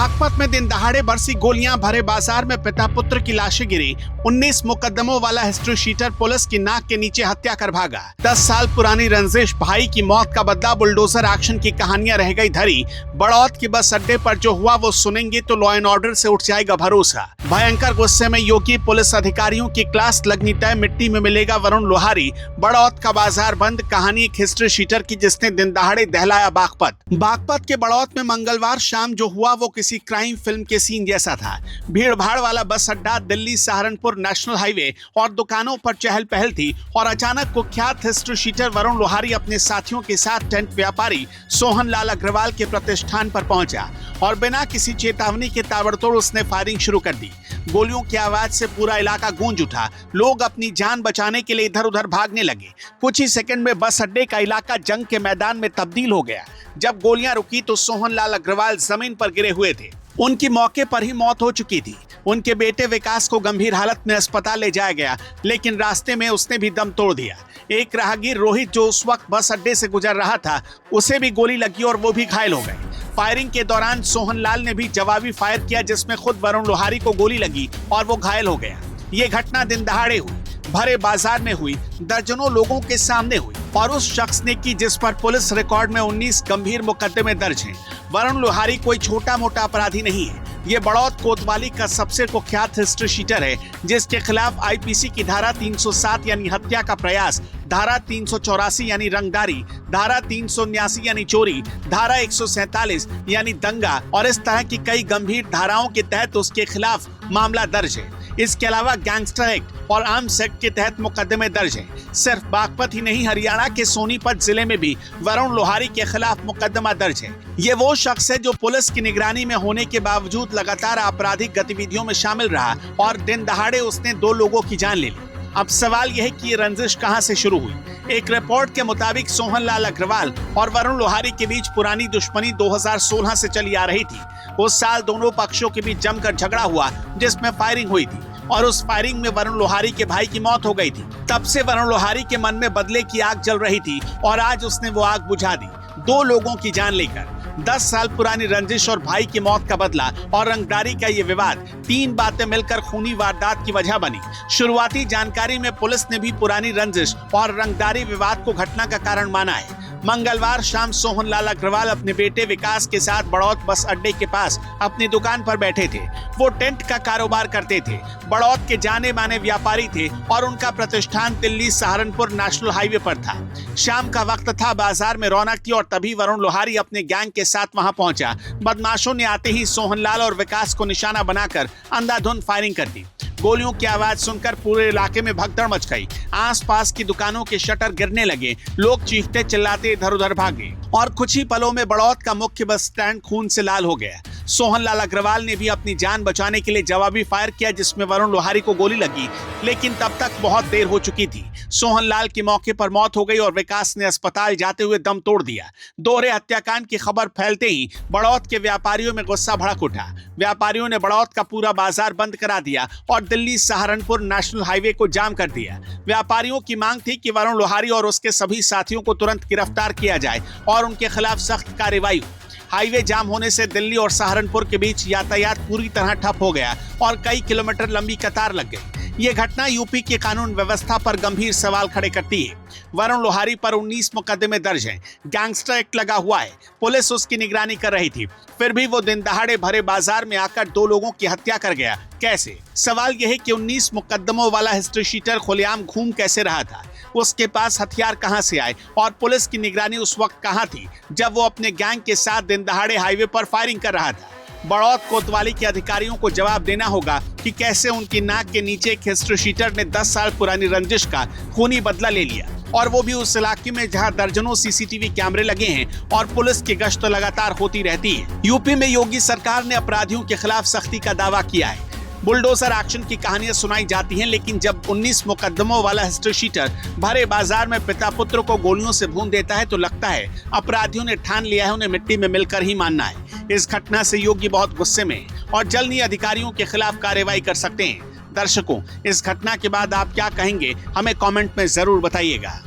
बागपत में दिन दहाड़े बरसी गोलियां भरे बाजार में पिता पुत्र की लाशें गिरी। 19 मुकदमों वाला हिस्ट्री शीटर पुलिस की नाक के नीचे हत्या कर भागा। 10 साल पुरानी रंजिश, भाई की मौत का बदला, बुलडोजर एक्शन की कहानियां रह गई धरी। बड़ौत के बस अड्डे पर जो हुआ वो सुनेंगे तो लॉ एंड ऑर्डर से उठ जाएगा भरोसा। भयंकर गुस्से में योगी, पुलिस अधिकारियों की क्लास लगनी तय, मिट्टी में मिलेगा वरुण लोहारी। बड़ौत का बाजार बंद, कहानी एक हिस्ट्री शीटर की जिसने दिन दहाड़े दहलाया बागपत। बागपत के बड़ौत में मंगलवार शाम जो हुआ वो किसी क्राइम फिल्म के सीन जैसा था। भीड़ भाड़ वाला बस अड्डा, दिल्ली सहारनपुर नेशनल हाईवे और दुकानों पर चहल पहल थी और अचानक कुख्यात हिस्ट्री शीटर वरुण लोहारी अपने साथियों के साथ टेंट व्यापारी सोहन लाल अग्रवाल के प्रतिष्ठान पर पहुंचा और बिना किसी चेतावनी के ताबड़तोड़ उसने फायरिंग शुरू कर दी। गोलियों की आवाज से पूरा इलाका गूंज उठा। लोग अपनी जान बचाने के लिए इधर उधर भागने लगे। कुछ ही सेकंड में बस अड्डे का इलाका जंग के मैदान में तब्दील हो गया। जब गोलियां रुकी तो सोहन लाल अग्रवाल जमीन पर गिरे हुए थे। उनकी मौके पर ही मौत हो चुकी थी। उनके बेटे विकास को गंभीर हालत में अस्पताल ले जाया गया, लेकिन रास्ते में उसने भी दम तोड़ दिया। एक राहगीर रोहित जो उस वक्त बस अड्डे से गुजर रहा था, उसे भी गोली लगी और वो भी घायल हो गए। फायरिंग के दौरान सोहन लाल ने भी जवाबी फायर किया जिसमें खुद वरुण लोहारी को गोली लगी और वो घायल हो गया। ये घटना दिन दहाड़े हुई, भरे बाजार में हुई, दर्जनों लोगों के सामने हुई और उस शख्स ने की जिस पर पुलिस रिकॉर्ड में 19 गंभीर मुकदमे दर्ज हैं। वरुण लोहारी कोई छोटा मोटा अपराधी नहीं है। ये बड़ौत कोतवाली का सबसे कुख्यात हिस्ट्री शीटर है जिसके खिलाफ आईपीसी की धारा 307 यानी हत्या का प्रयास, धारा 384 यानी रंगदारी, धारा 379 यानी चोरी, धारा 147 यानी दंगा और इस तरह की कई गंभीर धाराओं के तहत उसके खिलाफ मामला दर्ज है। इसके अलावा गैंगस्टर एक्ट और आर्म्स एक्ट के तहत मुकदमे दर्ज हैं। सिर्फ बागपत ही नहीं, हरियाणा के सोनीपत जिले में भी वरुण लोहारी के खिलाफ मुकदमा दर्ज है। ये वो शख्स है जो पुलिस की निगरानी में होने के बावजूद लगातार आपराधिक गतिविधियों में शामिल रहा और दिन दहाड़े उसने 2 लोगों की जान ले ली। अब सवाल यह है कि ये रंजिश कहां से शुरू हुई। एक रिपोर्ट के मुताबिक सोहन लाल अग्रवाल और वरुण लोहारी के बीच पुरानी दुश्मनी 2016 से चली आ रही थी। उस साल दोनों पक्षों के बीच जमकर झगड़ा हुआ जिसमें फायरिंग हुई थी और उस फायरिंग में वरुण लोहारी के भाई की मौत हो गई थी। तब से वरुण लोहारी के मन में बदले की आग जल रही थी और आज उसने वो आग बुझा दी, 2 लोगों की जान लेकर। 10 साल पुरानी रंजिश और भाई की मौत का बदला और रंगदारी का ये विवाद, 3 बातें मिलकर खूनी वारदात की वजह बनी। शुरुआती जानकारी में पुलिस ने भी पुरानी रंजिश और रंगदारी विवाद को घटना का कारण माना है। मंगलवार शाम सोहन लाल अग्रवाल अपने बेटे विकास के साथ बड़ौत बस अड्डे के पास अपनी दुकान पर बैठे थे। वो टेंट का कारोबार करते थे, बड़ौत के जाने माने व्यापारी थे और उनका प्रतिष्ठान दिल्ली सहारनपुर नेशनल हाईवे पर था। शाम का वक्त था, बाजार में रौनक थी और तभी वरुण लोहारी अपने गैंग के साथ वहां पहुंचा। बदमाशों ने आते ही सोहन लाल और विकास को निशाना बनाकर अंधाधुंध फायरिंग कर दी। गोलियों की आवाज सुनकर पूरे इलाके में भगदड़ मच गई। आसपास की दुकानों के शटर गिरने लगे, लोग चीखते चिल्लाते इधर उधर भागे और कुछ ही पलों में बड़ौत का मुख्य बस स्टैंड खून से लाल हो गया। सोहन लाल अग्रवाल ने भी अपनी जान बचाने के लिए जवाबी फायर किया जिसमें वरुण लोहारी को गोली लगी, लेकिन तब तक बहुत देर हो चुकी थी। सोहन लाल की मौके पर मौत हो गई और विकास ने अस्पताल जाते हुए दम तोड़ दिया। दोहरे हत्याकांड की खबर फैलते ही बड़ौत के व्यापारियों में गुस्सा भड़क उठा। व्यापारियों ने बड़ौत का पूरा बाजार बंद करा दिया और दिल्ली सहारनपुर नेशनल हाईवे को जाम कर दिया। व्यापारियों की मांग थी कि वरुण लोहारी और उसके सभी साथियों को तुरंत गिरफ्तार किया जाए और उनके खिलाफ सख्त कार्रवाई हो। हाईवे जाम होने से दिल्ली और सहारनपुर के बीच यातायात पूरी तरह ठप हो गया और कई किलोमीटर लंबी कतार लग गई। ये घटना यूपी की कानून व्यवस्था पर गंभीर सवाल खड़े करती है। वरुण लोहारी पर 19 मुकदमे दर्ज हैं, गैंगस्टर एक्ट लगा हुआ है, पुलिस उसकी निगरानी कर रही थी, फिर भी वो दिन दहाड़े भरे बाजार में आकर 2 लोगों की हत्या कर गया। कैसे? सवाल यह है कि 19 मुकदमों वाला हिस्ट्री शीटर खुलेआम घूम कैसे रहा था, उसके पास हथियार कहां से आए और पुलिस की निगरानी उस वक्त कहां थी जब वो अपने गैंग के साथ दिन दहाड़े हाईवे पर फायरिंग कर रहा था। बड़ौत कोतवाली के अधिकारियों को जवाब देना होगा कि कैसे उनकी नाक के नीचे एक हिस्ट्री शीटर ने 10 साल पुरानी रंजिश का खूनी बदला ले लिया और वो भी उस इलाके में जहां दर्जनों सीसीटीवी कैमरे लगे हैं और पुलिस की गश्त लगातार होती रहती है। यूपी में योगी सरकार ने अपराधियों के खिलाफ सख्ती का दावा किया है। बुलडोजर एक्शन की कहानियां सुनाई जाती हैं, लेकिन जब 19 मुकदमों वाला हिस्ट्री शीटर भरे बाजार में पिता पुत्र को गोलियों से भून देता है तो लगता है अपराधियों ने ठान लिया है उन्हें मिट्टी में मिलकर ही मानना है। इस घटना से योगी बहुत गुस्से में और जल्द ही अधिकारियों के खिलाफ कार्रवाई कर सकते हैं। दर्शकों, इस घटना के बाद आप क्या कहेंगे, हमें कमेंट में जरूर बताइएगा।